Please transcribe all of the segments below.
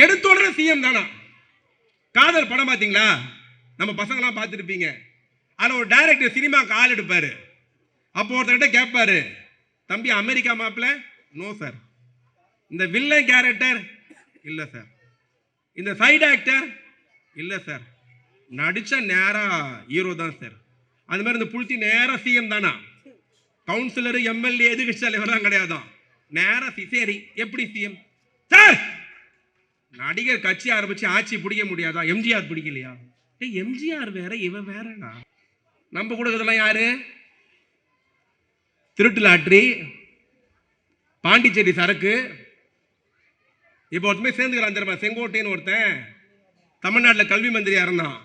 எடுத்தோட CM தானா? காதல் படம் பார்த்தீங்களா? நம்ம பசங்களாம் பார்த்துருப்பீங்க. அதில் ஒரு டைரக்டர் சினிமாவுக்கு ஆள் எடுப்பார். அப்போ ஒருத்தர்கிட்ட கேட்பாரு, தம்பி அமெரிக்கா மாப்பிள்ள? No sir. இந்த வில்லன் கேரக்டர்? இல்லை சார். இந்த சைடு ஆக்டர்? இல்லை சார். நடிச்ச நேரா ஹீரோ தான் சார். அது மாதிரி இந்த புளுத்தி நேரா சிஎம் தானா? கவுன்சிலர் எம்எல்ஏ எதுக்கட்சி தலைவர்லாம் கிடையாதான். நேரா சரி. எப்படி சிஎம் சார்? நடிகர் கட்சி ஆரம்பிச்சு ஆட்சி பிடிக்க முடியாதா? எம்ஜிஆர் பிடிக்கலையா? எம்ஜிஆர் வேற, இவன் வேறடா. நம்ம கொடுக்கறதெல்லாம் யாரு? திருட்டு லாட்ரி, பாண்டிச்சேரி சரக்கு. இப்போ ஒருத்தமே சேர்ந்துக்கிறான் தெரியுமா? செங்கோட்டைன்னு ஒருத்தன் தமிழ்நாட்டில் கல்வி மந்திரியா இருந்தான்.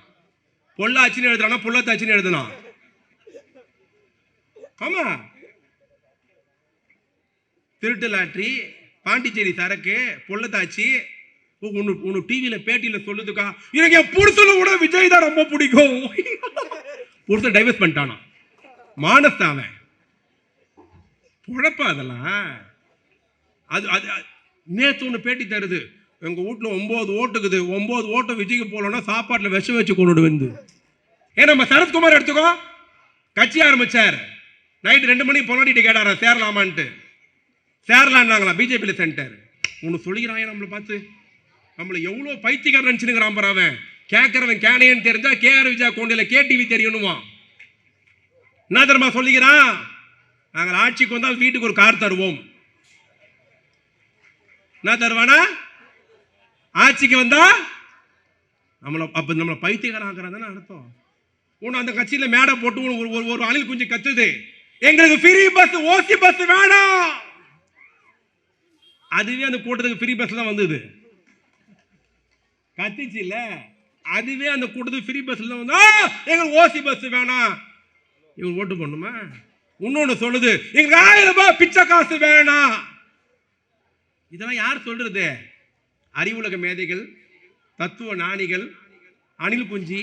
பொள்ளாச்சின்னு எழுதுறானா புள்ளத்தாச்சின்னு எழுதுனான். ஆமா, திருட்டு லாட்ரி, பாண்டிச்சேரி சரக்கு, பொள்ளத்தாச்சி. உன்னு டிவியில பேட்டியில சொல்லுதுக்கா, எனக்கு என் புருஷனை கூட விஜய் தான் ரொம்ப பிடிக்கும். புருஷன் டைவர்ஸ் பண்ணிட்டானா? மானஸ்தாவன் குழப்பம் அதெல்லாம். அது அது நேற்று ஒன்று பேட்டி தருது, எங்கள் வீட்டில் 9 ஓட்டுக்குது, 9 ஓட்டு விஜய்க்கு போலன்னா சாப்பாட்டில் விஷம் வச்சு கொண்டு வந்து. ஏன் நம்ம சரத்குமார் எடுத்துக்கோ, கட்சி ஆரம்பிச்சார். நைட்டு 2 மணிக்கு பொன்னாடிட்டு கேட்டாரா சேரலாமான்ட்டு. சேரலான்னாங்களா பிஜேபியில் சென்டர். ஒன்று சொல்லிக்கிறான் நம்மளை பார்த்து. நம்மளை எவ்வளோ பைத்தியக்காரன் நினச்சினுங்கிறான் பாரு அவன். கேட்கறவன் கேனையன்னு தெரிஞ்சா கேஆர் விஜயா கோண்டையில் கேடிவி தெரியணுமா? என்ன தெரியுமா சொல்லிக்கிறான்? நாங்கள் ஆட்சிக்கு வந்தால் வீட்டுக்கு ஒரு கார் தருவோம். என்ன தருவானா? ஆட்சிக்கு வந்தா நம்மளை பைத்தியக்காரன் ஆக்குறான்னு அர்த்தம். ஒன்று அந்த கட்சியில் மேடை போட்டு ஒரு அணில் குஞ்சு கத்துது, எங்களுக்கு ஃப்ரீ பஸ், ஓசி பஸ் வேணாம். அதுவே அந்த கூட்டத்துக்கு ஃப்ரீ பஸ் தான் வந்தது, கத்திச்சு இல்ல. அதுவே அந்த கூட்டத்துக்கு ஃப்ரீ பஸ் தான் வந்து, எங்களுக்கு ஓசி பஸ் வேணாம். இவங்க ஓட்டு பண்ணுமா? இன்னொன்னு சொல்லுது, எங்களுக்கு 1000 ரூபாய் பிச்சை காசு வேணாம். இதெல்லாம் யார் சொல்றது? அறிவுலக மேதைகள், தத்துவ ஞானிகள், அணில் குஞ்சி.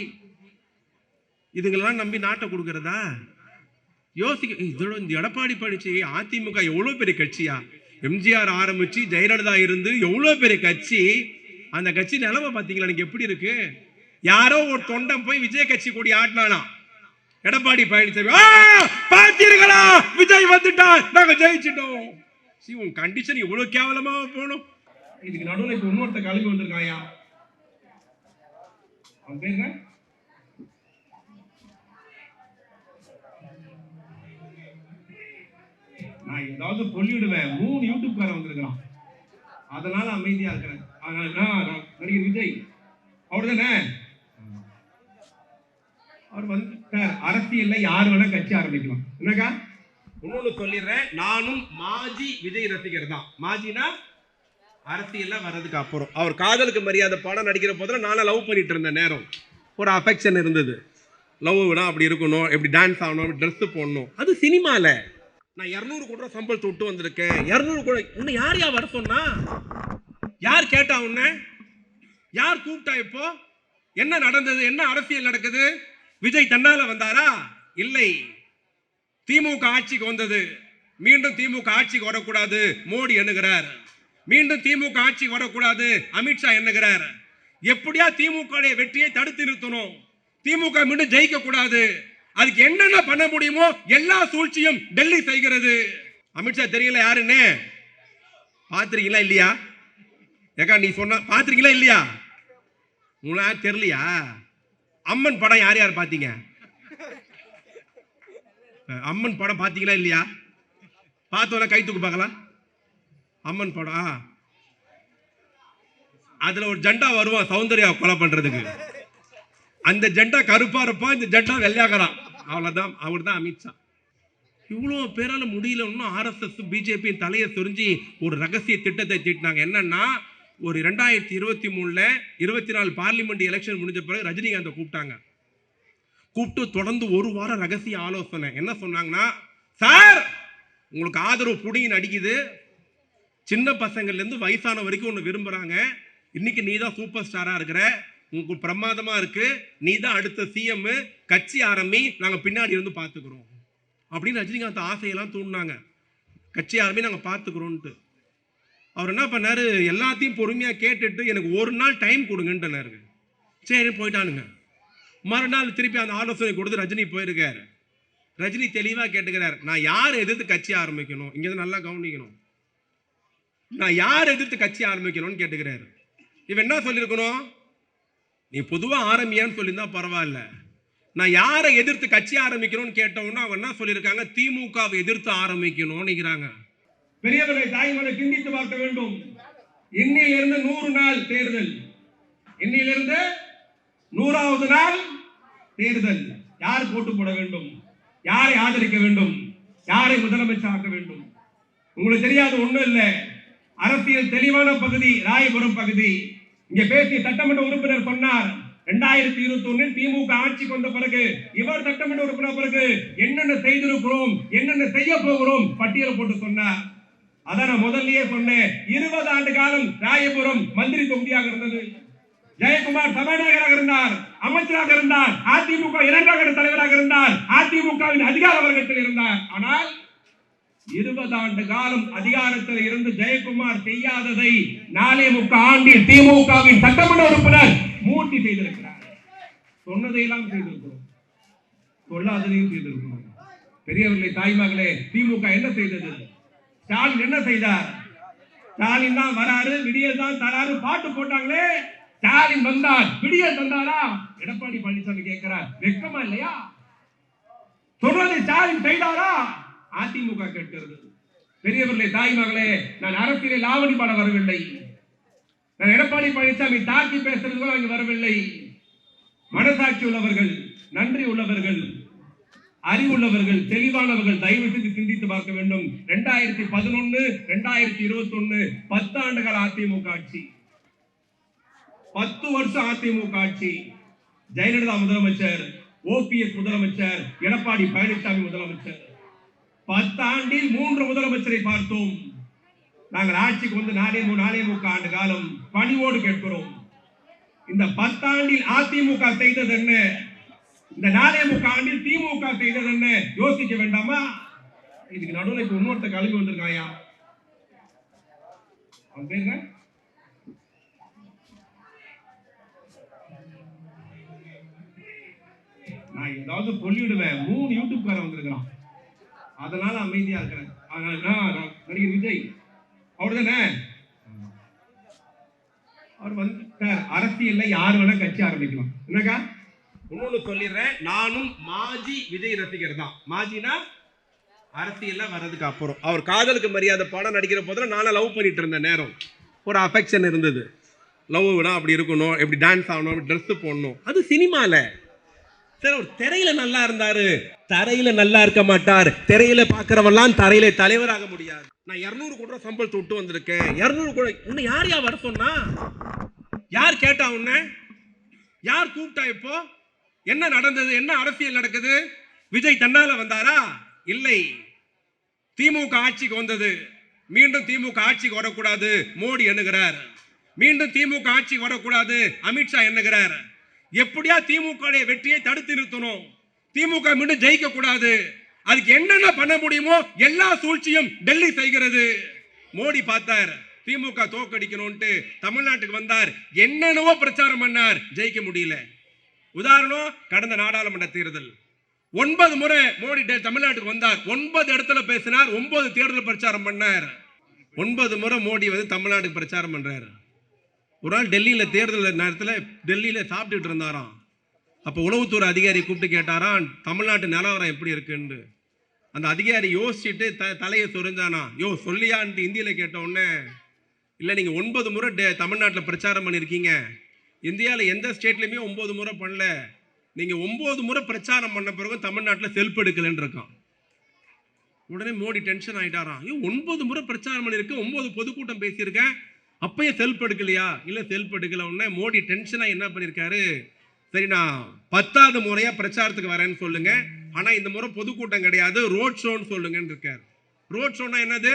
இதுங்கெல்லாம் நம்பி நாட்டை கொடுக்கிறதா? யோசிக்க. இந்த எடப்பாடி பழனிசாமி அதிமுக எவ்வளவு பெரிய கட்சியா? எம்ஜிஆர் ஆரம்பிச்சு ஜெயலலிதா இருந்து எவ்வளவு பெரிய கட்சி. அந்த கட்சி நிலைமை பார்த்தீங்களா எனக்கு எப்படி இருக்கு? யாரோ ஒரு தொண்டன் போய் விஜய் கட்சி கூடி ஆட்டினானா எடப்பாடி பழனிசாமி, பார்த்தீர்களா விஜய் வந்துட்டான், நாங்க ஜெயிச்சிட்டோம். உன் கண்டிஷன் இவ்வளவு கேவலமா போனோம். இதுக்கு நடுவில் இப்ப இன்னொருத்த கிளம்பி வந்திருக்காயா, அவன் பேர் என்ன? நான் ஏதாவது சொல்லிவிடுவேன். 3 யூடியூப்காரன் வந்திருக்கிறான், அதனால அமைதியா இருக்கிறேன். நடிகர் விஜய் அவர் தானே, அவர் வந்து அரசியல்ல யாரு வேணா கட்சி ஆரம்பிக்கலாம். என்னக்கா இன்னொன்னு சொல்லிடுறேன், நானும் மாஜி விஜய் ரசிகர் தான். மாஜினா அரசியல்ல வர்றதுக்கு அப்புறம். அவர் காதலுக்கு மரியாதை படம் நடிக்கிற போதுல நானும் லவ் பண்ணிட்டு இருந்த நேரம் ஒரு அஃபெக்ஷன் இருந்தது. லவ் விட அப்படி இருக்கணும், எப்படி டான்ஸ் ஆகணும், ட்ரெஸ் போடணும். அது சினிமால. நான் 200 கோடி ரூபாய் சம்பளத்தை விட்டு வந்திருக்கேன். 200 கோடி உன்னை யார் வர சொன்னா? யார் கேட்டா? உன்ன யார் கூப்பிட்டா? இப்போ என்ன நடந்தது? என்ன அரசியல் நடக்குது? விஜய் தன்னால வந்தாரா? இல்லை. திமுக ஆட்சிக்கு வந்தது. மீண்டும் திமுக ஆட்சிக்கு வரக்கூடாது மோடி எண்ணுகிறார். மீண்டும் திமுக ஆட்சிக்கு வரக்கூடாது அமித்ஷா எண்ணுகிறார். எப்படியா திமுக வெற்றியை தடுத்து நிறுத்தணும், திமுக மீண்டும் ஜெயிக்க கூடாது. அதுக்கு என்னென்ன பண்ண முடியுமோ எல்லா சூழ்ச்சியும் டெல்லி செய்கிறது. அமித்ஷா தெரியல யாருன்னு பாத்திருக்கீங்களா இல்லையா? ஏக்கா நீ சொன்ன பாத்திருக்கீங்களா இல்லையா? உங்களுக்கு தெரியலையா? அம்மன் படம் யார் யார் பாத்தீங்க? அம்மன் படம் பாத்தீங்களா இல்லையா? பார்த்தோன்னா கை தூக்கு பார்க்கலாம். அம்மன் படம், அதுல ஒரு ஜெண்டா வருவான் சௌந்தர்யா கொலை பண்றதுக்கு. அந்த ஜெண்டா கருப்பா இருப்பான், இந்த ஜெண்டா வெள்ளையாகிறான். அவ்வளவுதான். அவர் தான் அமித்ஷா. இவ்வளவு பேரால முடியல. இன்னும் ஆர்எஸ்எஸ் பிஜேபி தலையை சொரிஞ்சு ஒரு ரகசிய திட்டத்தை தீட்டினாங்க. என்னன்னா, ஒரு 2023ல 24 பார்லிமெண்ட் எலெக்ஷன் முடிஞ்ச பிறகு ரஜினிகாந்தை கூப்பிட்டாங்க. கூப்பிட்டு தொடர்ந்து ஒரு வாரம் ரகசிய ஆலோசனை. என்ன சொன்னாங்கன்னா, சார் உங்களுக்கு ஆதரவு புடிங்கி நடிக்குது, சின்ன பசங்கள்ல இருந்து வயசான வரைக்கும் ஒன்று விரும்புறாங்க. இன்னைக்கு நீ தான் சூப்பர் ஸ்டாரா இருக்கிற, உங்களுக்கு பிரமாதமா இருக்கு, நீ தான் அடுத்த சிஎம், கட்சி ஆரம்பி, நாங்க பின்னாடி இருந்து பார்த்துக்கிறோம் அப்படின்னு ரஜினிகாந்த் ஆசையெல்லாம் தூண்டினாங்க. கட்சி ஆரம்பி நாங்க பார்த்துக்கிறோம்ட்டு. அவர் என்ன பண்ணாரு, எல்லாத்தையும் பொறுமையா கேட்டுட்டு எனக்கு ஒரு நாள் டைம் கொடுங்கன்றாரு. சரி போயிட்டானுங்க. மறுநாள் திருப்பி அந்த ஆலோசனை கொடுத்து ரஜினி போயிருக்காரு. ரஜினி தெளிவா கேட்டுக்கிறார், நான் யார் எதிர்த்து கட்சி ஆரம்பிக்கணும், இங்க நல்லா கவனிக்கணும், நான் யார் எதிர்த்து கட்சி ஆரம்பிக்கணும்னு கேட்டுக்கிறாரு. இவன் என்ன சொல்லியிருக்கணும், நீ பொதுவா ஆரம்பியான்னு சொல்லியிருந்தா பரவாயில்ல, நான் யாரை எதிர்த்து கட்சி ஆரம்பிக்கணும்னு கேட்டவொன்னா அவங்க என்ன சொல்லியிருக்காங்க, திமுகவை எதிர்த்து ஆரம்பிக்கணும்னு. பெரியவர்களை தாய்மொழி சிந்தித்து பார்க்க வேண்டும். இன்னிலிருந்து 100 நாள் தேர்தல், இன்னிலிருந்து 100வது நாள் தேர்தல். யார் போட்டு போட வேண்டும், யாரை ஆதரிக்க வேண்டும், யாரை முதலமைச்சர் ஆக்க வேண்டும். உங்களுக்கு தெரியாது ஒண்ணும் இல்ல, அரசியல் தெளிவான பகுதி ராயபுரம் பகுதி. இங்க பேசிய சட்டமன்ற உறுப்பினர் சொன்னார், 2021 திமுக ஆட்சிக்கு வந்த பிறகு இவர் சட்டமன்ற உறுப்பினர் பிறகு என்னென்ன செய்திருக்கிறோம், என்னென்ன செய்ய போகிறோம் பட்டியலை போட்டு சொன்னார். அதான் நான் முதல்லயே சொன்னேன், 20 ஆண்டு காலம் ராயபுரம் மந்திரி தொகுதியாக இருந்தது. ஜெயக்குமார் சபாநாயகராக இருந்தார், அமைச்சராக இருந்தார், அதிமுக 2ஆம் கட்ட தலைவராக இருந்தார், அதிமுகவின் அதிகார வர்க்கத்தில் இருந்தார். ஆனால் 20 ஆண்டு காலம் அதிகாரத்தில் இருந்து ஜெயக்குமார் செய்யாததை 4.25 ஆண்டில் திமுகவின் சட்டமன்ற உறுப்பினர் மூர்த்தி செய்திருக்கிறார். சொன்னதையெல்லாம் செய்திருக்கிறோம், சொல்லாததையும் செய்திருக்கிறோம். பெரியவர்களே தாய்மகளே, திமுக என்ன செய்தது, ஸ்டாலின் என்ன செய்தார்? ஸ்டாலின் தான் வராரு, விடியல் தான் தராரு பாட்டு போட்டாங்களே, ஸ்டாலின் வந்தார் விடியல் தந்தாரா? எடப்பாடி பழனிசாமி கேட்கிறார், வெட்கமா இல்லையா? சொன்னதை ஸ்டாலின் செய்தாரா? அதிமுக கேட்கிறது. பெரியவர்களே தாய்மகளே, நான் அரசியலில் லாவணி பாட வரவில்லை, நான் எடப்பாடி பழனிசாமி தாக்கி பேசுறதுக்கு அங்கு வரவில்லை. மனசாட்சி உள்ளவர்கள், நன்றி உள்ளவர்கள், அறிவுள்ளவர்கள், தெளிவானவர்கள் தயவு செய்து சிந்தித்து பார்க்க வேண்டும். 2011 2021 10 ஆண்டுகள் அதிமுக ஆட்சி, 10 வருஷம் அதிமுக ஆட்சி. ஜெயலலிதா முதலமைச்சர், OPS முதலமைச்சர், எடப்பாடி பழனிசாமி முதலமைச்சர். 10 ஆண்டில் 3 முதலமைச்சரை பார்த்தோம். நாங்கள் ஆட்சிக்கு வந்து 4.25 ஆண்டு காலம் பணிவோடு கேட்கிறோம். இந்த 10 ஆண்டில் அதிமுக செய்தது என்ன, இந்த 4.25 ஆண்டில் திமுக செய்தது என்ன யோசிக்க வேண்டாமா? இதுக்கு நடுவில் இப்ப இன்னொருத்த கிளம்பி வந்திருக்காயா, அவன் பேர் என்ன? நான் ஏதாவது சொல்லிவிடுவேன். 3 யூடியூப்காரன் வந்திருக்கிறான், அதனால அமைதியா இருக்கிறேன். நடிகர் விஜய் அவர் தானே, அவர் வந்து அரசியல்ல யார் வேணா கட்சி ஆரம்பிக்கலாம். என்னக்கா இன்னொன்னு சொல்லிடுறேன், நானும் மாஜி விஜய் ரசிகர் தான். மாஜினா அரசியல்ல வர்றதுக்கு அப்புறம். அவர் காதலுக்கு மரியாதை படம் நடிக்கிற போதுல நானும் லவ் பண்ணிட்டு இருந்த நேரம் ஒரு அஃபெக்ஷன் இருந்தது. லவ் விட அப்படி இருக்கணும், எப்படி டான்ஸ் ஆகணும், ட்ரெஸ் போடணும், அது சினிமால. சரி, ஒரு திரையில நல்லா இருந்தாரு, தரையில நல்லா இருக்க மாட்டார். திரையில பாக்குறவெல்லாம் தரையில தலைவராக முடியாது. நான் 200 கோடி ரூபாய் சம்பளத்தை விட்டு வந்திருக்கேன். 200 கோடி உன்னை யார் வர சொன்னா? யார் கேட்டா? உன்ன யார் கூப்பிட்டா? இப்போ என்ன நடந்தது, என்ன அரசியல் நடக்குது? விஜய் தன்னால வந்தாரா? இல்லை, திமுக ஆட்சிக்கு வந்தது. மீண்டும் திமுக ஆட்சிக்கு வரக்கூடாது மோடி எண்ணுகிறார், மீண்டும் திமுக ஆட்சிக்கு வரக்கூடாது அமித்ஷா எண்ணுகிறார். எப்படியா திமுக வெற்றியை தடுத்து நிறுத்தணும், திமுக மீண்டும் ஜெயிக்க கூடாது, அதுக்கு என்னென்ன பண்ண முடியுமோ எல்லா சூழ்ச்சியும் டெல்லி செய்கிறது. மோடி பார்த்தார், திமுக தோக்கடிக்கணும்ட்டு தமிழ்நாட்டுக்கு வந்தார், என்னென்னவோ பிரச்சாரம் பண்ணார், ஜெயிக்க முடியல. உதாரணம், கடந்த நாடாளுமன்ற தேர்தல் 9 முறை மோடி தமிழ்நாட்டுக்கு வந்தார், 9 இடத்துல பேசினார், 9 தேர்தல் பிரச்சாரம் பண்ணார். 9 முறை மோடி வந்து தமிழ்நாட்டுக்கு பிரச்சாரம் பண்றாரு. ஒரு நாள் டெல்லியில தேர்தல் நேரத்தில் டெல்லியில சாப்பிட்டுட்டு இருந்தாராம். அப்போ உளவுத்துறை அதிகாரி கூப்பிட்டு கேட்டாராம், தமிழ்நாட்டு நிலவரம் எப்படி இருக்குன்னு. அந்த அதிகாரி யோசிச்சுட்டு தலையை சொரிஞ்சானா. யோ சொல்லியான்ட்டு இந்தியில கேட்ட உடனே, இல்லை நீங்க 9 முறை தமிழ்நாட்டில் பிரச்சாரம் பண்ணியிருக்கீங்க, இந்தியாவில் எந்த ஸ்டேட்லையுமே 9 முறை பண்ணல, நீங்க 9 முறை பிரச்சாரம் பண்ண பிறகு தமிழ்நாட்டில் செல்ஃப் எடுக்கலன்னு இருக்கான். உடனே மோடி டென்ஷன் ஆயிட்டாராம். 9 முறை பிரச்சாரம் பண்ணியிருக்கேன், 9 பொதுக்கூட்டம் பேசியிருக்கேன், அப்பயே செல்ஃப் எடுக்கலையா? இல்லை செல்ஃப் எடுக்கல. உடனே மோடி டென்ஷனா என்ன பண்ணியிருக்காரு, சரி நான் 10வது முறையா பிரச்சாரத்துக்கு வரேன்னு சொல்லுங்க, ஆனா இந்த முறை பொதுக்கூட்டம் கிடையாது, ரோட் ஷோன்னு சொல்லுங்கன்னு இருக்காரு. ரோட் ஷோனா என்னது?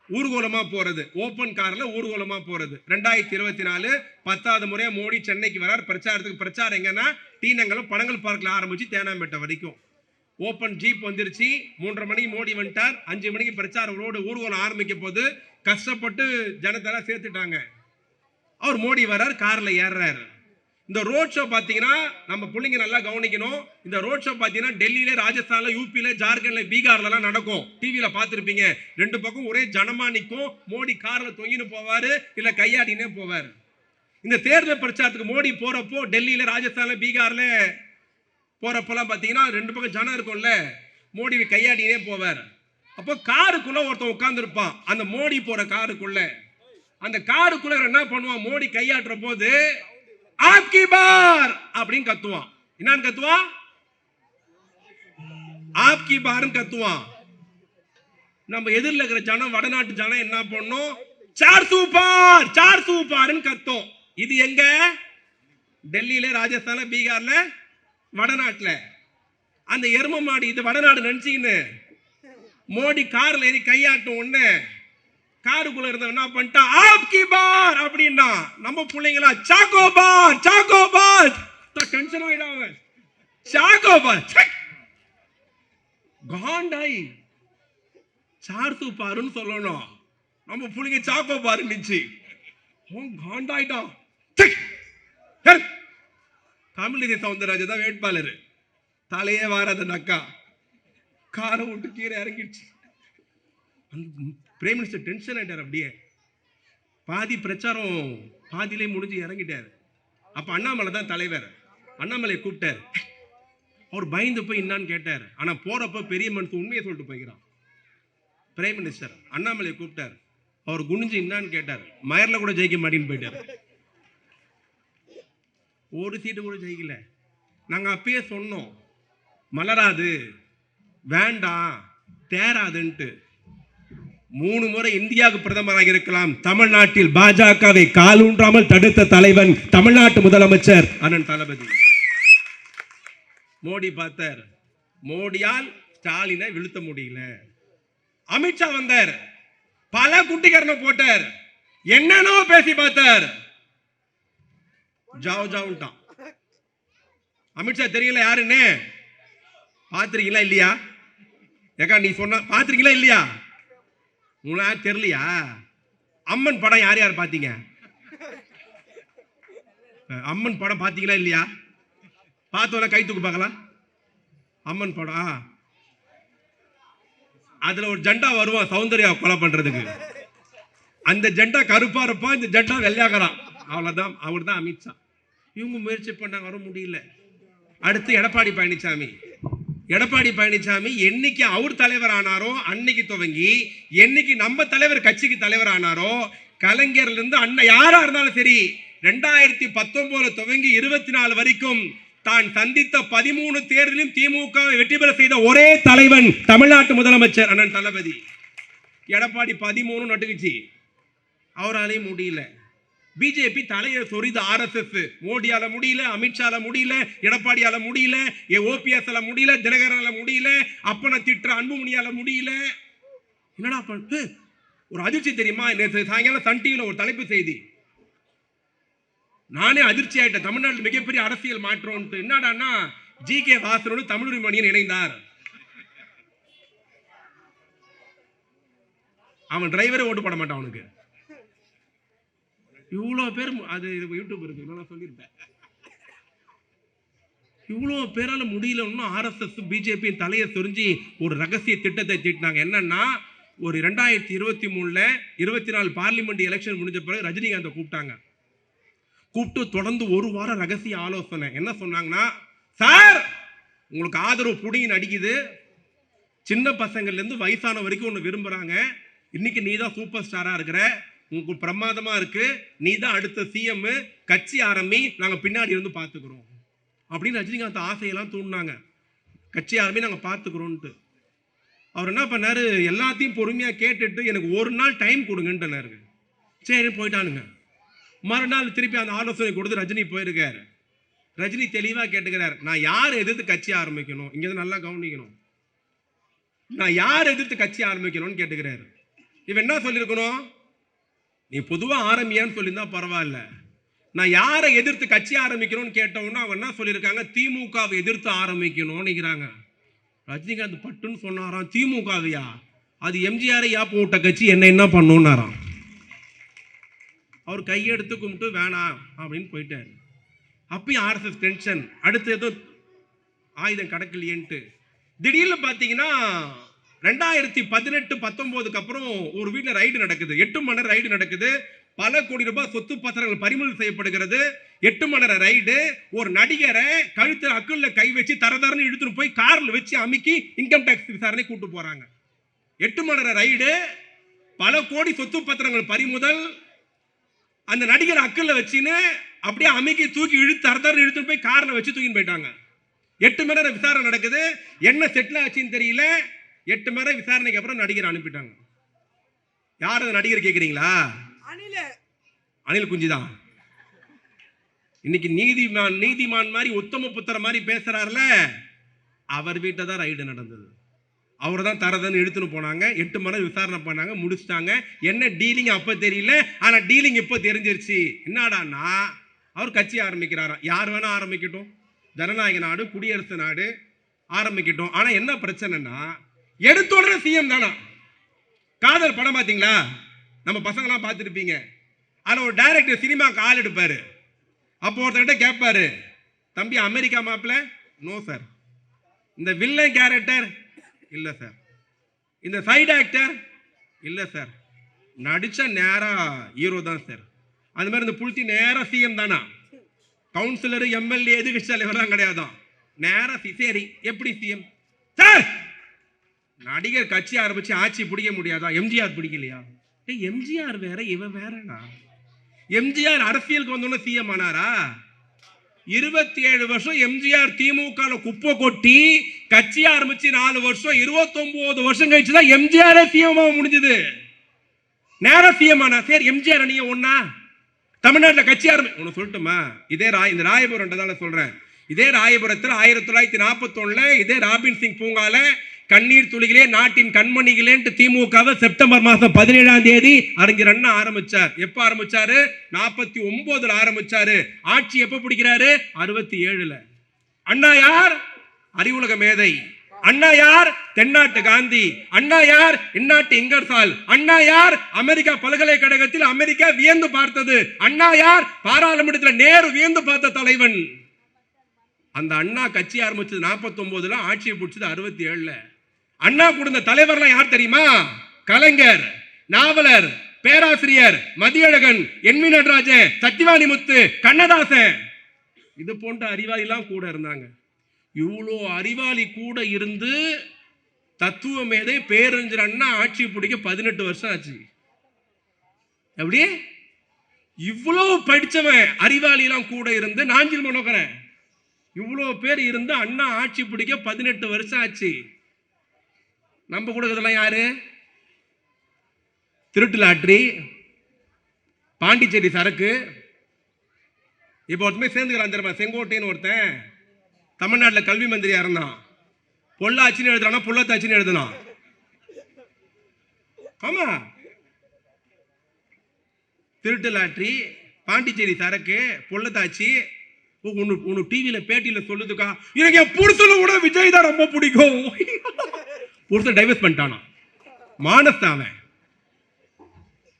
ஊர்வலமா போறது, ஓபன் கார்ல ஊர்வலமா போறது. 2024 10வது முறையா மோடி சென்னைக்கு வரார் பிரச்சாரத்துக்கு. பிரச்சாரம் எங்கன்னா டி நங்கலம் பனங்கல் பார்க்ல ஆரம்பிச்சு தேனாம்பேட்டை வரைக்கும் ஓப்பன் ஜீப் வந்துருச்சு. 3:30 மணிக்கு மோடி வந்துட்டார். 5 மணிக்கு பிரச்சார ரோடு ஊர்வலம் ஆரம்பிக்க போது கஷ்டப்பட்டு ஜனத்தெல்லாம் சேர்த்துட்டாங்க. அவர் மோடி வர்றார், கார்ல ஏறாரு. இந்த ரோட் ஷோ பாத்தீங்கன்னா நம்ம பிள்ளைங்க நல்லா கவனிக்கணும். இந்த ரோட் ஷோ பாத்தீங்கன்னா டெல்லியில, ராஜஸ்தான்ல, யூபியில, ஜார்க்கண்ட்ல, பீகார்ல எல்லாம் நடக்கும். டிவில பாத்துருப்பீங்க. 2 பக்கம் ஒரே ஜனமா நிற்கும். மோடி கார்ல தொங்கின்னு போவாரு, இல்ல கையாடினே போவாரு. இந்த தேர்தல் பிரச்சாரத்துக்கு மோடி போறப்போ டெல்லியில, ராஜஸ்தான்ல, பீகார்ல போறப்பெல்லாம் பாத்தீங்கன்னா 2 பக்கம் ஜனம் இருக்கும்ல, மோடி கையாடினே போவார். அப்போ காருக்குள்ள ஒருத்தன் உட்கார்ந்து இருப்பான். அந்த மோடி போற காருக்குள்ள, அந்த காருக்குள்ள என்ன பண்ணுவான், மோடி கையாட்டுற போது ஆப்கி பார் அப்படின்னு கத்துவான். என்னன்னு கத்துவான்? ஆப்கி பார்னு கத்துவான். நம்ம எதிரில் இருக்கிற ஜனம், வடநாட்டு ஜனம் என்ன பண்ணும், 400 பார் 400 பார்னு கத்தும். இது எங்க? டெல்லியில, ராஜஸ்தான்ல, பீகார்ல, வடநாட்டுல. அந்த எரும மாடு இது வடநாடு நினைச்சீங்கன்னு மோடி கார்ல ஏறி கையாட்டும் உடனே காருக்குள்ள இருந்த என்ன பண்ணிட்டா, ஆப்கி பார் அப்படின்னா நம்ம பிள்ளைங்களா choco bar choco bar, tension ஆயிடாங்க. Choco bar காண்டாய் 400 பாருன்னு சொல்லணும். நம்ம பிள்ளைங்க சாக்கோ பார் நிச்சு காண்டாயிட்டான். தமிழிசை சவுந்தரராஜன் தான் வேட்பாளர். தலையே வாராத நக்கா காரை விட்டு கீரை இறங்கிடுச்சு. பிரைம் மினிஸ்டர் டென்ஷன் ஆயிட்டார். அப்படியே பாதி பிரச்சாரம் பாதியிலே முடிஞ்சு இறங்கிட்டார். அப்ப அண்ணாமலை தான் தலைவர். அண்ணாமலை கூப்பிட்டார். அவர் பயந்து போய் என்னான்னு கேட்டார். ஆனா போறப்ப பெரிய மனுஷன் உண்மையை சொல்லிட்டு போய்கிறான். பிரைம் மினிஸ்டர் அண்ணாமலை கூப்பிட்டார். அவர் குனிஞ்சு என்னான்னு கேட்டார். மயர்ல கூட ஜெயிக்க மாட்டேன்னு போயிட்டார். ஒரு சீட்டு கூட ஜெயிக்கல. நாங்க அப்பயே சொன்னோம், மலராது, வேண்டாம், தேராதுன்ட்டு. 3 முறை இந்தியாவுக்கு பிரதமராக இருக்கலாம். தமிழ்நாட்டில் பாஜகவை காலூன்றாமல் தடுத்த தலைவன் தமிழ்நாட்டு முதலமைச்சர் அண்ணன் தளபதி. மோடி பார்த்தார். மோடியால் ஸ்டாலினை வீழ்த்த முடியல. அமித்ஷா வந்தார், பல குட்டிகரணை போட்டார், என்னன்னோ பேசி பார்த்தார். ஜாவ் ஜாவுன்ட்டான். அமித்ஷா தெரியல யாருன்னு. பாத்திருக்கீங்களா இல்லையா? ஏக்கா நீ சொன்ன பாத்திருக்கீங்களா இல்லையா? உங்களுக்கு தெரியலையா? அம்மன் படம் யார் யார் பார்த்தீங்க? அம்மன் படம் பார்த்தீங்களா இல்லையா? பார்த்தோன்னா கை தூக்கு பார்க்கலாம். அம்மன் படம், அதுல ஒரு ஜெண்டா வருவான் சௌந்தர்யா கொலை பண்றதுக்கு. அந்த ஜெண்டா கருப்பா இருப்பான், இந்த ஜெண்டா வெள்ளையாகிறான். அவ்வளவுதான். அவர் தான் அமித்ஷா. இவங்க முயற்சி பண்ணாங்க, வர முடியல. அடுத்து எடப்பாடி பழனிசாமி. எடப்பாடி பழனிசாமி என்னைக்கு அவர் தலைவர் ஆனாரோ அன்னைக்கு துவங்கி என்னைக்கு நம்ம தலைவர் கட்சிக்கு தலைவர் ஆனாரோ, கலைஞர்ல இருந்து அண்ணன் யாரா இருந்தாலும் சரி, 2019 துவங்கி 24 வரைக்கும் தான் சந்தித்த 13 தேர்தலிலும் திமுக வெற்றி பெற செய்த ஒரே தலைவன் தமிழ்நாட்டு முதலமைச்சர் அண்ணன் தளபதி. எடப்பாடி 13 நட்டுக்குச்சு, அவராலையும் முடியல. பிஜேபி தலையை சொரிது. RSS மோடியால முடியல, அமித்ஷால முடியல, எடப்பாடியால முடியல, OPS முடியல, தினகரனால முடியல, அப்பன திட்டுற அன்புமணியால முடியல. என்னடா பண்ணு? ஒரு அதிர்ச்சி தெரியுமா? நேற்று சாயங்காலம் சன் டிவில ஒரு தலைப்பு செய்தி, நானே அதிர்ச்சி ஆயிட்டேன். தமிழ்நாட்டில் மிகப்பெரிய அரசியல் மாற்றம். என்னடான்னா, GK வாசனோடு தமிழுரிமணியன் இணைந்தார். அவன் டிரைவரே ஓட்டு போட மாட்டான் அவனுக்கு. இவ்வளோ பேர், அது யூடியூப் இருக்கு, நான் சொல்லியிருப்பேன். இவ்வளோ பேரால முடியல. இன்னும் RSS பிஜேபி தலையை சொரிஞ்சு ஒரு ரகசிய திட்டத்தை தீட்டினாங்க. என்னன்னா, ஒரு 2023 24 பார்லிமெண்ட் எலெக்ஷன் முடிஞ்ச பிறகு ரஜினிகாந்தை கூப்பிட்டாங்க. கூப்பிட்டு தொடர்ந்து ஒரு வாரம் ரகசிய ஆலோசனை. என்ன சொன்னாங்கன்னா, சார் உங்களுக்கு ஆதரவு புடிங்கன்னு அடிக்குது, சின்ன பசங்கள்ல இருந்து வயசான வரைக்கும் ஒன்று விரும்புறாங்க. இன்னைக்கு நீ தான் சூப்பர் ஸ்டாரா இருக்கிற, உங்களுக்கு பிரமாதமா இருக்கு, நீ தான் அடுத்த சிஎம், கட்சி ஆரம்பி, நாங்க பின்னாடி இருந்து பார்த்துக்கிறோம் அப்படின்னு ரஜினிகாந்த் ஆசையெல்லாம் தூண்டினாங்க. கட்சி ஆரம்பி நாங்க பார்த்துக்கிறோம்ட்டு. அவர் என்ன பண்ணாரு, எல்லாத்தையும் பொறுமையா கேட்டுட்டு எனக்கு ஒரு நாள் டைம் கொடுங்கன்ட்டு. சரி போயிட்டானுங்க. மறுநாள் திருப்பி அந்த ஆலோசனை கொடுத்து ரஜினி போயிருக்காரு. ரஜினி தெளிவா கேட்டுக்கிறார், நான் யார் எதிர்த்து கட்சி ஆரம்பிக்கணும், இங்க நல்லா கவனிக்கணும், நான் யார் எதிர்த்து கட்சி ஆரம்பிக்கணும்னு கேட்டுக்கிறாரு. இவன் என்ன சொல்லியிருக்கணும், நீ பொதுவா ஆரம்பியான்னு சொல்லியிருந்தா பரவாயில்ல, நான் யாரை எதிர்த்து கட்சி ஆரம்பிக்கணும்னு கேட்டோம்னா அவங்க என்ன சொல்லியிருக்காங்க, திமுகவை எதிர்த்து ஆரம்பிக்கணும்னுங்கிறாங்க. ரஜினிகாந்த் பட்டுன்னு சொன்னாராம், திமுகவியா அது எம்ஜிஆரை யாப்பு விட்ட கட்சி, என்ன பண்ணுன்னாராம். அவர் கையெடுத்து கும்பிட்டு வேணாம் அப்படின்னு போயிட்டார். அப்பயும் ஆர்எஸ்எஸ் டென்ஷன், அடுத்து ஏதோ ஆயுதம் கடக்கலையேன்ட்டு. திடீர்னு பார்த்தீங்கன்னா 2018-19 அப்புறம் ஒரு வீட்டில் ரைடு நடக்குது. 8 மணி நேரம் ரைடு நடக்குது. பல கோடி ரூபாய் சொத்து பத்திரங்கள் பறிமுதல் செய்யப்படுகிறது. 8 மணி நேரம் ரைடு. ஒரு நடிகரை கழுத்தில் அக்குள்ள கை வச்சு தரதரன்னு இழுத்துட்டு போய் காரில் வச்சு அமுக்கி இன்கம் டாக்ஸ் விசாரணை கூட்டு போறாங்க. 8 மணி நேரம் ரைடு, பல கோடி சொத்து பத்திரங்கள் பறிமுதல். அந்த நடிகர் அக்குள்ள வச்சுன்னு அப்படியே அமுக்கி தூக்கி இழுத்து தரதரன்னு இழுத்துட்டு போய் காரில் வச்சு தூக்கின்னு போயிட்டாங்க. 8 மணி நேரம் விசாரணை நடக்குது. என்ன செட்டில் ஆச்சுன்னு தெரியல. 8 மணி நேரம் விசாரணைக்கு அப்புறம் நடிகர் அனுப்பிட்டாங்க. யார் அந்த நடிகர் கேட்குறீங்களா? அனில் குஞ்சு தான். இன்னைக்கு நீதிமான் மாதிரி உத்தம புத்திர மாதிரி பேசுறாருல, அவர் வீட்டை தான் ரைடு நடந்தது. அவர் தான் தரதன்னு இழுத்துன்னு போனாங்க. 8 மணி நேரம் விசாரணை பண்ணாங்க, முடிச்சுட்டாங்க. என்ன டீலிங் அப்ப தெரியல, ஆனா டீலிங் இப்ப தெரிஞ்சிருச்சு. என்னடான்னா அவர் கட்சி ஆரம்பிக்கிறாராம். யார் வேணா ஆரம்பிக்கட்டும், ஜனநாயக நாடு, குடியரசு நாடு, ஆரம்பிக்கட்டும். ஆனா என்ன பிரச்சனைனா, எடுத்தோட சிஎம் தானா. காதல் படம் பார்த்தீங்களா? நம்ம பசங்களாம் பார்த்துருப்பீங்க. அதில் ஒரு டைரக்டர் சினிமாவுக்கு ஆள் எடுப்பாரு. அப்போ ஒருத்தர்கிட்ட கேட்பாரு, தம்பி அமெரிக்கா மாப்பிள்ள? No sir. இந்த வில்லன் கேரக்டர்? இல்லை சார். இந்த சைடு ஆக்டர்? இல்லை சார். நடிச்ச நேரா ஹீரோ தான் சார். அது மாதிரி இந்த புளுத்தி நேரா சிஎம் தானா. கவுன்சிலர், எம்எல்ஏ, எதிர்கட்சி தலைவர்லாம் கிடையாதான். நேரா சரி. எப்படி சிஎம் சார்? நடிகர் கட்சி ஆரம்பிச்சு ஆட்சி பிடிக்க முடியாதா? எம்ஜிஆர் பிடிக்கலையா? எம்ஜிஆர் வேற, இவன் வேறடா. எம்ஜிஆர் அரசியலுக்கு வந்தோன்னு சிஎம் ஆனாரா? 27 வருஷம் எம்ஜிஆர் திமுக குப்பை கொட்டி கட்சி ஆரம்பிச்சு 4 வருஷம், 29 வருஷம் கழிச்சு தான் எம்ஜிஆர் சிஎம் முடிஞ்சது. நேரா சிஎம் ஆனா. சரி, எம்ஜிஆர் நீங்க ஒன்னா தமிழ்நாட்டில் கட்சி ஆரம்பி சொல்லட்டுமா? இந்த ராயபுரம் தான் சொல்றேன். இதே ராயபுரத்தில் 1941 இதே ராபின் சிங் பூங்கால கண்ணீர் துளிகளே நாட்டின் கண்மணிகளே திமுக செப்டம்பர் மாதம் 17ஆம் தேதி அறிஞர் அண்ணா ஆரம்பிச்சார். எப்ப ஆரம்பிச்சாரு? 49 ஆரம்பிச்சாரு. ஆட்சி எப்ப பிடிக்கிறாரு? 67. அண்ணா யார்? அறிவுலக மேதை. அண்ணா யார்? தென்னாட்டு காந்தி. அண்ணா யார்? இந்நாட்டு இங்கர்சால். அண்ணா யார்? அமெரிக்கா பல்கலைக்கழகத்தில் அமெரிக்கா வியந்து பார்த்தது. அண்ணா யார்? பாராளுமன்றத்தில் நேரு வியந்து பார்த்த தலைவன். அந்த அண்ணா கட்சி ஆரம்பிச்சது 49, ஆட்சியை பிடிச்சது 67. அண்ணா கொடுத்த தலைவர்லாம் யார் தெரியுமா? கலைஞர், நாவலர், பேராசிரியர் மதியழகன், என்.வி. நடராஜன், சத்தியவாணி முத்து, கண்ணதாசன். இது போன்ற அறிவாளிலாம் கூட இருந்தாங்க. இவ்வளோ அறிவாளி கூட இருந்து தத்துவ மேதை பேரறிஞர் அண்ணா ஆட்சி பிடிக்க 18 வருஷம் ஆச்சு. எப்படி? இவ்வளவு படிச்சவன் அறிவாளிலாம் கூட இருந்து, நாஞ்சில் மனோகரன், இவ்வளோ பேர் இருந்து அண்ணா ஆட்சி பிடிக்க 18 வருஷம் ஆச்சு. நம்ம கொடுக்கறதெல்லாம் யாரு? திருட்டு லாட்ரி, பாண்டிச்சேரி சரக்கு. இப்போ ஒருத்தமே சேர்ந்துக்கிறான் தெரியுமா? செங்கோட்டைன்னு ஒருத்தன் தமிழ்நாட்டில் கல்வி மந்திரியா இருந்தான். பொள்ளாச்சின்னு எழுதுறானா புள்ளத்தாச்சின்னு எழுதுனான். ஆமா, திருட்டு லாட்ரி, பாண்டிச்சேரி சரக்கு, பொள்ளத்தாச்சி. உனக்கு டிவியில பேட்டியில சொல்லுதுக்கா, எனக்கு என் புருஷனை கூட விஜய் தான் ரொம்ப பிடிக்கும். புருஷன் டைவர்ஸ் பண்ணிட்டானா? மானஸ்தாவன்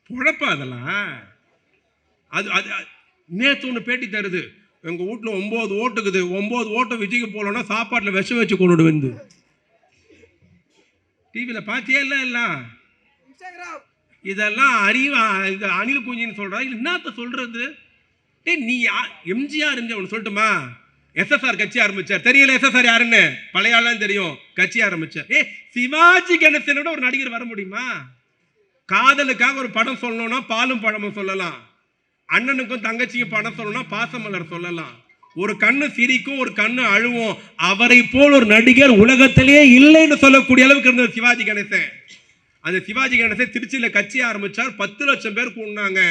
குழப்பம். அதெல்லாம் அது நேற்று ஒன்று பேட்டி தருது. எங்க வீட்டில் 9 ஓட்டுக்குது, 9 ஓட்டு விஜய்க்கு போலன்னா சாப்பாட்டில் விஷம் வச்சு கொண்டு வந்து. டிவியில பார்த்தியே இல்லை. இதெல்லாம் அறிவா? இது அனில் குஞ்சின்னு சொல்றா? என்னத்த சொல்றது? நீ எம்ஜிஆர் ஒன்று சொல்லட்டுமா? எஸ்எஸ்ஆர் கட்சி ஆரம்பிச்சார். தெரியல எஸ்எஸ்ஆர் யாருன்னு? பழைய ஆளாம் தெரியும். கட்சி ஆரம்பிச்சார். சிவாஜி கணேசனோட ஒரு நடிகர் வர முடியுமா? காதலுக்காக ஒரு படம் சொல்லணும்னா பாலும் பழமும் சொல்லலாம். அண்ணனுக்கும் தங்கச்சிக்கும் படம் சொல்லணும்னா பாசமலர் சொல்லலாம். ஒரு கண்ணு சிரிக்கும், ஒரு கண்ணு அழுவும். அவரை போல் ஒரு நடிகர் உலகத்திலேயே இல்லைன்னு சொல்லக்கூடிய அளவுக்கு இருந்த சிவாஜி கணேசன். அந்த சிவாஜி கணேசன் திருச்சியில கட்சி ஆரம்பிச்சார். 10 லட்சம் பேர் கூடினாங்க.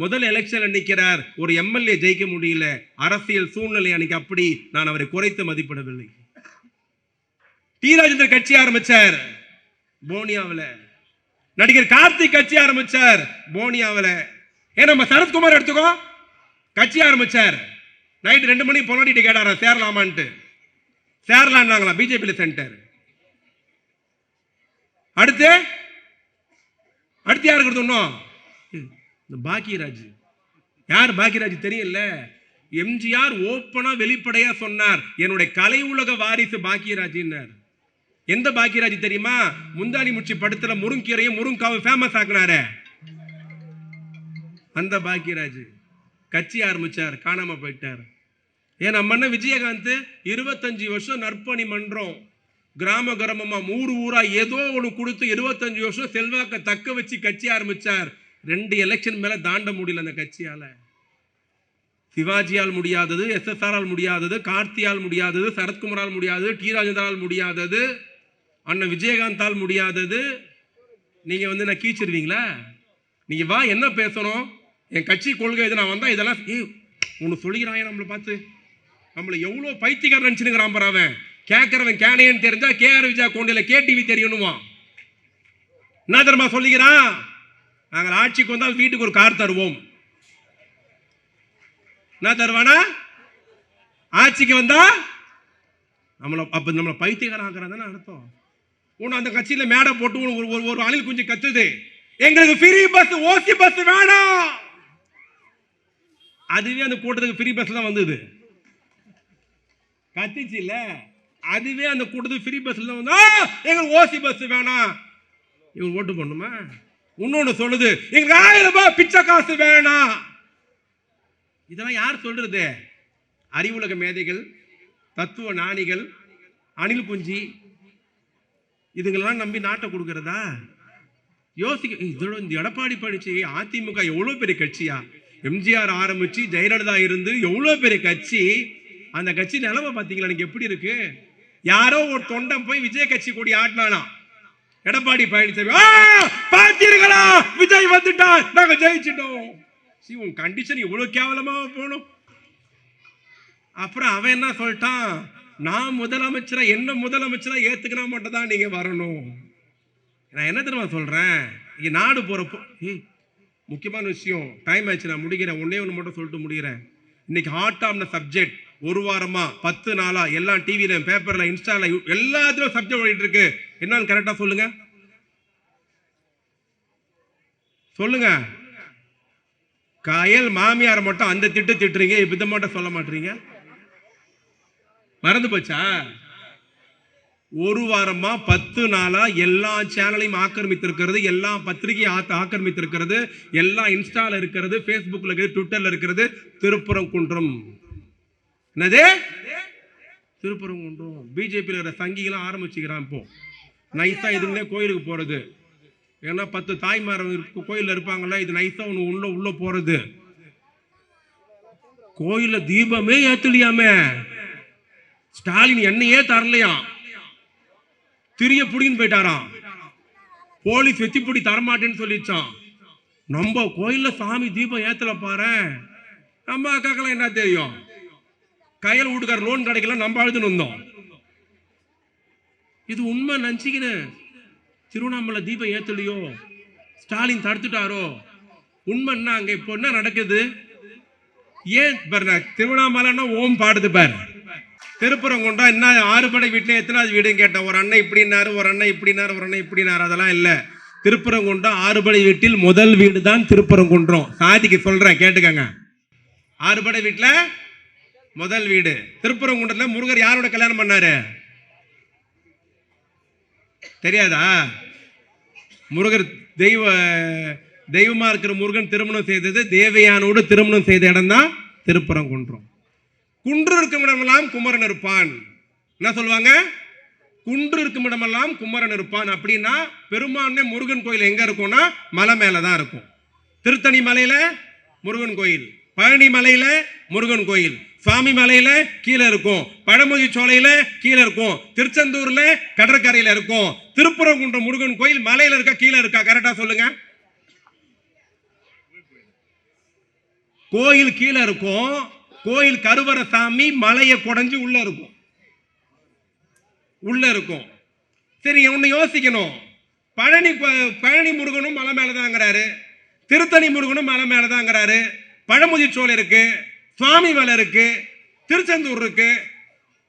முதல் எலெக்ஷன் நிற்கிறார். ஒரு எம்எல்ஏ ஜெயிக்க முடியல. அரசியல் சூழ்நிலை அன்னைக்கு அப்படி. நான் அவரை குறைத்து மதிப்பிடவில்லை. டி ராஜேந்தர் கட்சி ஆரம்பிச்சார் போனியாவில். நடிகர் கார்த்திக் கட்சி ஆரம்பிச்சார் போனியாவில். நம்ம சரத்குமார் எடுத்துக்கோ, கட்சி ஆரம்பிச்சார். நைட் 2 மணி பொன்னாடிட்டு கேட்டாரா சேரலாமான்ட்டு. சேரலான்னாங்களா? பிஜேபியில் சென்டர். அடுத்து யாருக்கு கொடுத்தோம்? இந்த பாக்கியராஜ். யார் பாக்கியராஜ் தெரியல? எம்ஜிஆர் ஓப்பனா வெளிப்படையா சொன்னார், என்னுடைய கலை உலக வாரிசு பாக்கியராஜ். எந்த பாக்கியராஜ் தெரியுமா? முந்தானி முச்சி படத்துல முருங்கீரையும் முருங்காவும் ஃபேமஸ் ஆக்குனாரு அந்த பாக்கியராஜ். கட்சி ஆரம்பிச்சார், காணாம போயிட்டார். ஏன் நம்ம அண்ணன் விஜயகாந்த் 25 வருஷம் நற்பணி மன்றம், கிராம கிராமமா ஊர் ஊரா ஏதோ ஒன்று கொடுத்து 25 வருஷம் செல்வாக்க தக்க வச்சு கட்சி ஆரம்பிச்சார். 2 எலெக்ஷன் மேல தாண்ட முடியல அந்த கட்சியால. சிவாஜியால் முடியாதது, SSR முடியாதது, கார்த்தியால் முடியாதது, சரத்குமாரால் முடியாதது, டி ராஜேந்திரால் முடியாதது, அண்ணன் விஜயகாந்தால் முடியாதது. நீங்க வந்து நான் கீச்சிருவீங்களா? நீங்க வா, என்ன பேசணும்? என் கட்சி கொள்கை இது, நான் வந்தா இதெல்லாம் ஒன்று சொல்லிக்கிறான். நம்மளை பார்த்து நம்மளை எவ்வளோ பைத்தியக்காரன் நினச்சுனுங்கிறான் பாரு. அவன் கேட்கறவன் கேனையன்னு தெரிஞ்சா KR விஜயா கோண்டையில KTV தெரியணுமா? என்ன தெரியுமா சொல்லிக்கிறான்? நாங்கள் ஆட்சிக்கு வந்தால் வீட்டுக்கு ஒரு கார் தருவோம். என்ன தருவானா? ஆட்சிக்கு வந்தா நம்மளை பைத்தியக்காரன் ஆக்குறான்னு அர்த்தம். ஒன்று அந்த கட்சியில் மேடை போட்டு ஒரு அணில் குஞ்சு கத்துது, எங்களுக்கு ஃப்ரீ பஸ், ஓசி பஸ் வேணாம். அதுவே அந்த கூட்டத்துக்கு ஃப்ரீ பஸ் தான் வந்தது, கத்திச்சு இல்ல? அதுவே அந்த கூட்டத்துக்கு ஃப்ரீ பஸ்ல தான் வந்து, எங்களுக்கு ஓசி பஸ் வேணாம். இவங்க ஓட்டு பண்ணுமா? இன்னொன்னு சொல்லுது, எங்களுக்கு 1000 ரூபாய் பிச்சை காசு வேணாம். இதெல்லாம் யார் சொல்றது? அறிவுலக மேதைகள், தத்துவ ஞானிகள், அணில் குஞ்சி, இதுங்களெல்லாம் நம்பி நாட்டை கொடுக்கிறதா? யோசிக்க. இந்த எடப்பாடி பழனிசாமி அதிமுக எவ்வளவு பெரிய கட்சியா? எம்ஜிஆர் ஆரம்பிச்சு ஜெயலலிதா இருந்து எவ்வளவு பெரிய கட்சி. அந்த கட்சி நிலைமை பாத்தீங்களா நீங்க எப்படி இருக்கு? யாரோ ஒரு தொண்டன் போய் விஜய் கட்சி கூடி ஆட்டினானா, எடப்பாடி பழனிசாமி பாத்தீர்களா விஜய் வந்துட்டான், நாங்க ஜெயிச்சிட்டோம். உன் கண்டிஷன் இவ்வளவு கேவலமா போனோம். அப்புறம் அவன் என்ன சொல்லிட்டான், நான் முதலமைச்சரா, என்ன முதலமைச்சரா ஏத்துக்கினா மட்டும் தான் நீங்க வரணும். நான் என்ன தெரியுமா சொல்றேன், இங்க நாடு போறப்போ முக்கியமான விஷயம், டைம் ஆயிடுச்சு, நான் முடிக்கிறேன். ஒன்னே ஒன்று மட்டும் சொல்லிட்டு முடிகிறேன். இன்னைக்கு ஹாட் ஆன சப்ஜெக்ட், ஒரு வாரமா 10 நாளா எல்லாம் டிவியில, பேப்பர்ல, இன்ஸ்டால எல்லாத்துலயும் சப்ஜெக்ட் ஓடிட்டு இருக்கு. என்னன்னு கரெக்டா சொல்லுங்க, சொல்லுங்க. கயல் மாமியார மட்டும் அந்த திட்டுறீங்க, இப்ப மட்டும் சொல்ல மாட்டீங்க. மறந்து போச்சா? ஒரு வாரமா 10 நாளா எல்லா சேனலையும் ஆக்கிரமித்திருக்கிறது, எல்லா பத்திரிகையும் ஆக்கிரமித்திருக்கிறது, எல்லா இன்ஸ்டால இருக்கிறது, பேஸ்புக்ல இருக்கிறது, ட்விட்டர்ல இருக்கிறது திருப்பரங்குன்றம். என்னது திருப்பரங்குன்றம்? பிஜேபியில் இருக்கிற சங்கிகளும் ஆரம்பிச்சுக்கிறான் இப்போ நைஸா. இதுங்களே கோயிலுக்கு போறது, ஏன்னா 10 தாய்மார் கோயில்ல இருப்பாங்கல்ல, இது நைஸா ஒண்ணு உள்ள போறது. கோயில்ல தீபமே ஏத்தலையாமே, ஸ்டாலின் எண்ணெயே தரலையாம், திரிய புடின்னு போயிட்டாராம். போலீஸ் வெத்திப்பொடி தரமாட்டேன்னு சொல்லிச்சான். நம்ம கோயில்ல சாமி தீபம் ஏத்தல பாரு. நம்ம அக்காக்கெல்லாம் என்ன தெரியும்? கையில் வீட்டுக்கார லோன் கிடைக்கல, நம்ம அழுதுன்னு வந்தோம். இது உண்மை நினைச்சுக்கின்னு திருவண்ணாமலை தீபம் ஏத்தலையோ, ஸ்டாலின் தடுத்துட்டாரோ? உண்மைன்னா அங்க இப்போ என்ன நடக்குது? ஏன் பாரு, திருவண்ணாமலைன்னா ஓம் பாடுது பாரு. திருப்பரங்குன்றம் என்ன 6 படை வீட்டுல எத்தனாவது வீடுன்னு கேட்டேன். ஒரு அண்ணன் இப்படினாரு, ஒரு அண்ணன் இப்படினாரு, ஒரு அண்ணன் இப்படினாரு. அதெல்லாம் இல்ல. திருப்பரங்குன்றம் 6 படை வீட்டில் முதல் வீடு தான் திருப்பரங்குன்றம். சாதிக்கு சொல்றேன், கேட்டுக்கங்க. 6 படை வீட்டுல முதல் வீடு திருப்பரங்குன்றத்துல. முருகர் யாரோட கல்யாணம் பண்ணாரு தெரியாதா? முருகர் தெய்வமா இருக்கிற முருகன் திருமணம் செய்தது தேவயானோடு திருமணம் செய்த இடம் தான் திருப்பரங்குன்றம். குன்று இருக்கும் இடமெல்லாம் குமரன் இருப்பான். என்ன சொல்லுவாங்க? குன்று இருக்கும் இடமெல்லாம் குமரன் இருப்பான். அப்படின்னா பெருமானே முருகன் கோயில் எங்க இருக்கும்னா மலை மேலதான் இருக்கும். திருத்தணி மலையில முருகன் கோயில், பழனி மலையில முருகன் கோயில், சுவாமி மலையில கீழே இருக்கும், பழமுதி சோலையில கீழே இருக்கும், திருச்செந்தூர்ல கடற்கரையில இருக்கும். திருப்பரங்குன்றம் முருகன் கோயில் மலையில இருக்கா கீழே இருக்கா? கரெக்டா சொல்லுங்க. கோயில் கீழே இருக்கும். கோயில் கருவற சாமி மலையை குடைஞ்சு உள்ள இருக்கும், உள்ள இருக்கும். சரி, ஒன்னு யோசிக்கணும். பழனி முருகனும் மலை மேலதாங்கிறாரு, திருத்தணி முருகனும் மலை மேலதாங்கிறாரு, பழமுதி சோலை இருக்கு, சுவாமி மலை இருக்கு, திருச்செந்தூர் இருக்கு.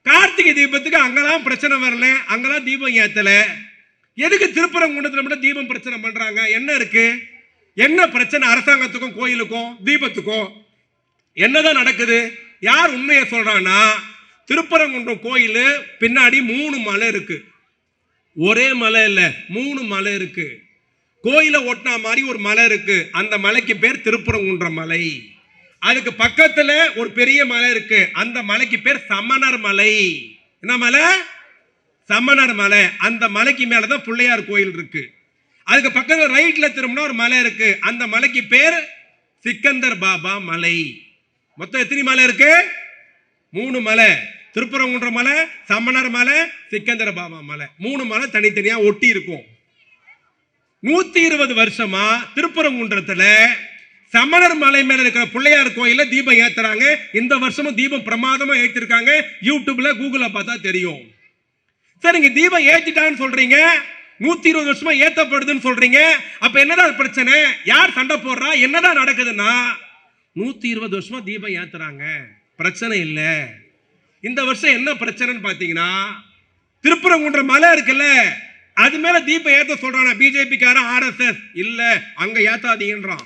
கார்த்திகை தீபத்துக்கு அங்கெல்லாம் பிரச்சனை வரல, அங்கெல்லாம் தீபம் ஏத்தல. எதுக்கு திருப்பரங்குன்றத்துல மட்டும் தீபம் பிரச்சனை பண்றாங்க? என்ன இருக்கு? என்ன பிரச்சனை அரசாங்கத்துக்கும் கோயிலுக்கும் தீபத்துக்கும்? என்னதான் நடக்குது? யார் உண்மையை சொல்றான்னா, திருப்பரங்குன்றம் கோயில் பின்னாடி 3 மலை இருக்கு. ஒரே மலை இல்ல, 3 மலை இருக்கு. கோயிலை ஒட்டினா மாதிரி ஒரு மலை இருக்கு. அந்த மலைக்கு பேர் திருப்பரங்குன்ற மலை. அதுக்கு பக்கத்துல ஒரு பெரிய மலை இருக்கு. அந்த மலைக்கு பேர் சமணர் மலை. என்ன மலை? சமணர் மலை. அந்த மலைக்கு மேலதான் பிள்ளையார் கோயில் இருக்கு. அதுக்கு பக்கத்துல ரைட்ல திரும்பினா ஒரு மலை இருக்கு. அந்த மலைக்கு பேர் சிக்கந்தர் பாபா மலை. மொத்தம் எத்தனை மலை இருக்கு? 3 மலை. திருப்பரங்குன்ற மலை, சமணர் மலை, சிக்கந்தர பாபா மலை. 3 மலை தனித்தனியா ஒட்டி இருக்கும். 120 வருஷமா திருப்பரங்குன்றத்துல சமணர் மலை மேல இருக்கிற பிள்ளையார் கோயில தீபம் ஏத்துறாங்க. இந்த வருஷமும் தீபம் பிரமாதமா ஏத்திருக்காங்க. யூடியூப்ல கூகுள்ல பார்த்தா தெரியும். சரிங்க, தீபம் ஏத்திட்டான்னு சொல்றீங்க, 120 வருஷமா ஏத்தப்படுதுன்னு சொல்றீங்க. அப்ப என்னதான் பிரச்சனை? யார் சண்டை போடுறா? என்னதான் நடக்குதுன்னா, 120 வருஷமா தீபம் ஏத்துறாங்க, பிரச்சனை இல்ல. இந்த வருஷம் என்ன பிரச்சனைன்னு பாத்தீங்கன்னா, திருப்பரங்குன்ற மலை இருக்குல்ல, அது மேல தீபம் ஏத்த சொல்றான பிஜேபி காரன், RSS இல்ல அங்க ஏத்தாதீங்கன்றான்.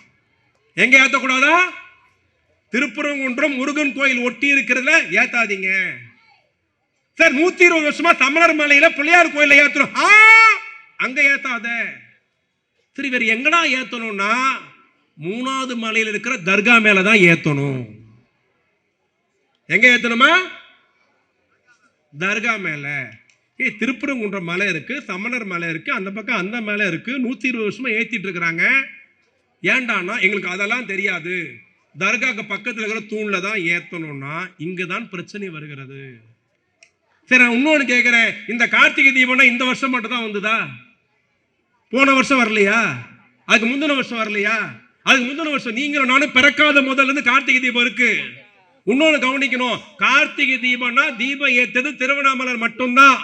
எங்க ஏத்தக்கூடாதா? திருப்பரங்குன்றம் முருகன் கோயில் ஒட்டி இருக்கிறதுல ஏத்தாதீங்க. சார் 120 வருஷமா சமணர் மலையில பிள்ளையார் கோயில ஏத்துறோம், அங்க ஏத்தாத. சரி, வேற எங்கடா ஏத்தணும்னா, 3வது மலையில இருக்கிற தர்கா மேலதான் ஏத்தணும். எங்க ஏத்தணுமா? தர்கா மேல. திருப்பரங்குன்ற மலை இருக்கு, சமணர் மலை இருக்கு, அந்த பக்கம் அந்த மலை இருக்கு. 120 வருஷமா ஏத்திட்டு இருக்கிறாங்க. ஏண்டானா எங்களுக்கு அதெல்லாம் தெரியாது, தர்காக்கு பக்கத்தில் இருக்கிற தூண்ல தான் ஏத்தணும்னா இங்கதான் பிரச்சனை வருகிறது. சரி, நான் இன்னொன்னு கேட்கிறேன், இந்த கார்த்திகை தீபம்னா இந்த வருஷம் மட்டும் தான் வந்ததா? போன வருஷம் வரலையா? அதுக்கு முந்தின வருஷம் வரலையா? அதுக்கு முந்தின வருஷம் நீங்களும் நானும் பிறக்காத முதல்ல இருந்து கார்த்திகை தீபம் இருக்கு. இன்னொன்னு கவனிக்கணும், கார்த்திகை தீபம்னா தீபம் ஏத்தது திருவண்ணாமலை மட்டும்தான்.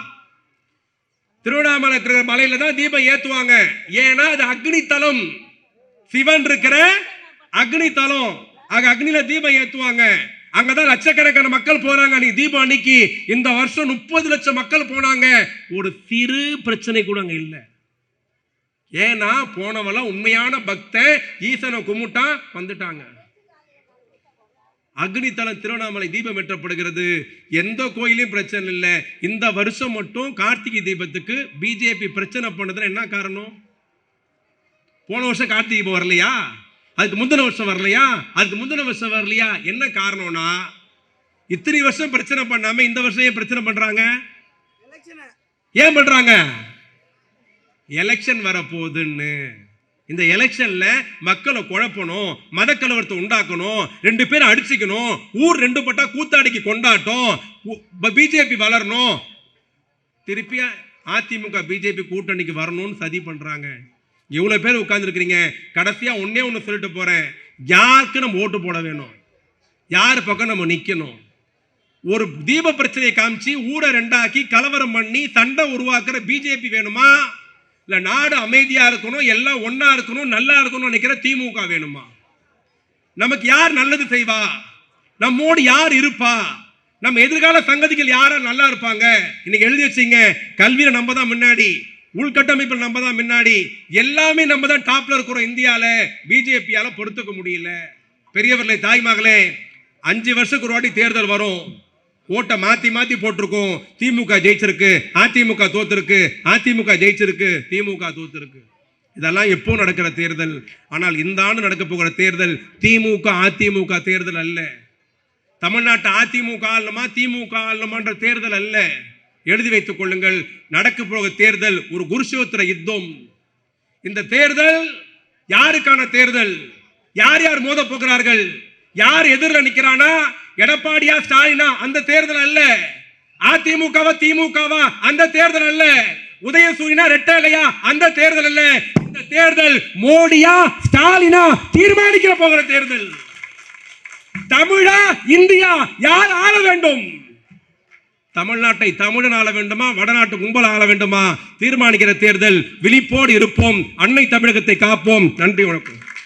திருவண்ணாமலை இருக்கிற மலையில தான் தீபம் ஏத்துவாங்க. ஏன்னா அது அக்னி தலம், சிவன் இருக்கிற அக்னி தலம். அக்னியில தீபம் ஏத்துவாங்க. அங்கதான் லட்சக்கணக்கான மக்கள் போறாங்க. நீ தீபம் அன்னைக்கு இந்த வருஷம் 30 லட்சம் மக்கள் போனாங்க. ஒரு சிறு பிரச்சனை கூட அங்க இல்ல. ஏன்னா போனவெல்லாம் உண்மையான பக்தன், ஈசனை கும்பிட்டா வந்துட்டாங்க. அக்னி தலம் திருவண்ணாமலை தீபம் ஏற்றப்படுகிறது. எந்த கோயிலையும் பிரச்சனை இல்லை. இந்த வருஷம் மட்டும் கார்த்திகை தீபத்துக்கு பிஜேபி பிரச்சனை பண்ணதுல என்ன காரணம்? போன வருஷம் கார்த்திகை தீபம் வரலையா? அதுக்கு முந்தின வருஷம் வரலையா? அதுக்கு முந்தின வருஷம் வரலையா? என்ன காரணம்னா, இத்தனை வருஷம் பிரச்சனை பண்ணாம இந்த வருஷம் ஏன் பிரச்சனை பண்றாங்க? ஏன் பண்றாங்க? எலெக்ஷன் வரப்போகுதுன்னு. இந்த எலெக்ஷன்ல மக்களை குழப்பணும், மத கலவரத்தை உண்டாக்கணும், 2 பேரும் அடிச்சுக்கணும், ஊர் 2 பட்டா கூத்தாடிக்கு கொண்டாட்டம், பிஜேபி வளரணும், திருப்பி அதிமுக பிஜேபி கூட்டணிக்கு வரணும்னு சதி பண்றாங்க. இவ்வளவு பேர் உட்கார்ந்து இருக்கிறீங்க. கடைசியா ஒன்னே ஒன்னு சொல்லிட்டு போறேன், யாருக்கு நம்ம ஓட்டு போட வேணும், யாரு பக்கம் நம்ம நிக்கணும். ஒரு தீப பிரச்சனையை காமிச்சு ஊரை 2ஆக்கி கலவரம் பண்ணி சண்டை உருவாக்குற பிஜேபி வேணுமா? இல்ல நாடு அமைதியா இருக்கணும், எல்லாம் ஒன்னா இருக்கணும், நல்லா இருக்கணும் நினைக்கிற திமுக வேணுமா? நமக்கு யார் நல்லது செய்வா? நம்மோடு யார் இருப்பா? நம்ம எதிர்கால சங்கதிகள் யாரா நல்லா இருப்பாங்க? இன்னைக்கு எழுதி வச்சீங்க, கல்வியில நம்ம தான் முன்னாடி, உள்கட்டமைப்பில் நம்ம தான் முன்னாடி, எல்லாமே நம்ம தான் டாப்ல இருக்கிறோம். இந்தியால பிஜேபியால பொறுத்துக்க முடியல. பெரியவர்களே, தாய்மகளே, 5 வருஷத்துக்கு ஒரு வாட்டி தேர்தல் வரும். ஓட்டை மாத்தி மாத்தி போட்டிருக்கோம். திமுக ஜெயிச்சிருக்கு, அதிமுக தோத்திருக்கு, அதிமுக ஜெயிச்சிருக்கு, திமுக தோத்திருக்கு. இதெல்லாம் எப்போ நடக்கிற தேர்தல். ஆனால் இந்த ஆண்டு நடக்க போகிற தேர்தல் திமுக அதிமுக தேர்தல் அல்ல. தமிழ்நாட்டு அதிமுக ஆளுமா திமுக ஆளுமான்ற தேர்தல் அல்ல. எழுதி வைத்துக் கொள்ளுங்கள், நடக்க போகிற தேர்தல் ஒரு குருஷோத்திர யுத்தம். இந்த தேர்தல் யாருக்கான தேர்தல்? யார் யார் மோத போகிறார்கள்? யார் எதிரில் நிற்கிறானா? எடப்பாடியா ஸ்டாலினா? அந்த தேர்தல் அல்ல. அதிமுகவா திமுகவா? அந்த தேர்தல் அல்ல. உதயசூரியனா ரெட்டலையா? அந்த தேர்தல் அல்ல. இந்த தேர்தல் மோடியா ஸ்டாலினா தீர்மானிக்க போகிற தேர்தல். தமிழா இந்தியா யார் ஆள வேண்டும்? தமிழ்நாட்டை தமிழன் ஆள வேண்டுமா, வடநாட்டு கும்பல் ஆள வேண்டுமா? தீர்மானிக்கிற தேர்தல். விழிப்போடு இருப்போம், அன்னை தமிழகத்தை காப்போம். நன்றி, வணக்கம்.